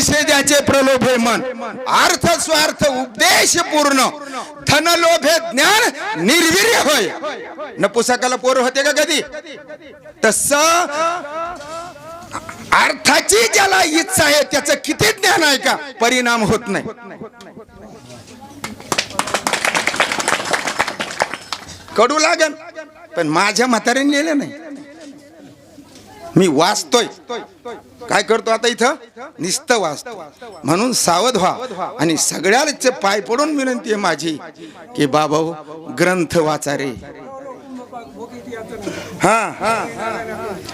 जैसे ज्याचे प्रलोभे मन, अर्थ स्वार्थ उपदेश पूर्ण, धन लोभे ज्ञान निर्वीर्य होय. नपुसकाला पोर होते का कधी? तस अर्थाची ज्याला इच्छा आहे त्याचं किती ज्ञान आहे का परिणाम होत नाही. कडू लागन पण माझ्या म्हाताऱ्याने लिहिलं नाही. मी वाचतोय. काय करतो आता इथं? निस्त वाचतो. म्हणून सावध व्हा आणि सगळ्याच पाय पडून विनंती आहे माझी की बाबा ग्रंथ वाचा रे.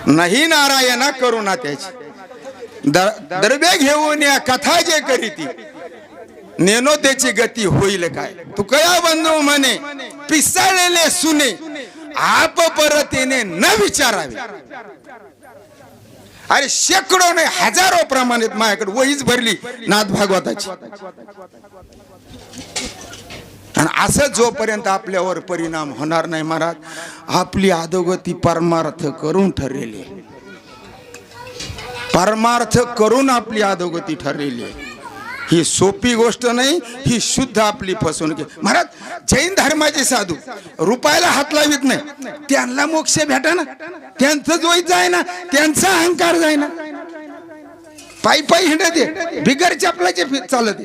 नाही नारायणा करुणा त्याची दरबे घेऊन या कथा जे करीती नेनो त्याची गती होईल काय. तू कया बंधू म्हणे पिसाळलेले सुने आप परतीने न विचारावे. अरे शेकडो नाही हजारो प्रमाणात माझ्याकडे वहीच भरली नाथ भागवताची. आणि असं जोपर्यंत आपल्यावर परिणाम होणार नाही महाराज, आपली अधोगती परमार्थ करून ठरलेली, परमार्थ करून आपली अधोगती ठरलेली. ही सोपी गोष्ट नाही, ही शुद्ध आपली फसवणूक. महाराज जैन धर्माचे साधू रुपयाला हात लावित नाही, त्यांना मोक्ष भेटा ना, त्यांचं जोई जाय ना, त्यांचा अहंकार जाय ना. पायी पायी हिंडते बिगर चपलाचे चालत,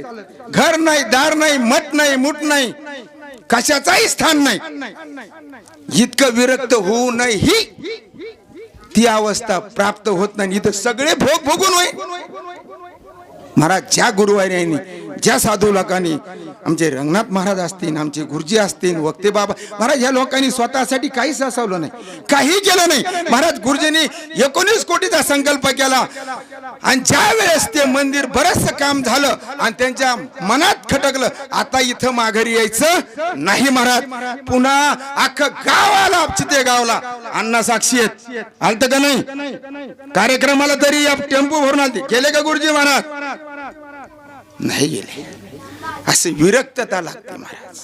घर नाही, दार नाही, मठ नाही, मुठ नाही, कशाचाही स्थान नाही. इतकं विरक्त होऊ नये ही ती अवस्था प्राप्त होत नाही. इथं सगळे भोग भोगून होईल. महाराज ज्या गुरुवाऱ्यांनी, ज्या साधू लोकांनी, आमचे रंगनाथ महाराज असतील, आमचे गुरुजी असतील, वक्ते बाबा महाराज, ह्या लोकांनी स्वतःसाठी काहीच असवलं नाही, काही केलं नाही. महाराज गुरुजींनी 19 कोटीचा संकल्प केला आणि ज्या वेळेस ते मंदिर बरंच काम झालं आणि त्यांच्या मनात खटकलं आता इथं माघारी यायचं नाही. महाराज पुन्हा अख्खं गाव आला, चिते गावला, अण्णा साक्षी आहेत, आलत का नाही कार्यक्रमाला तरी या टेम्पो भरून आलते. गेले का गुरुजी महाराज? नाही गेले. असे विरक्तता लागते महाराज.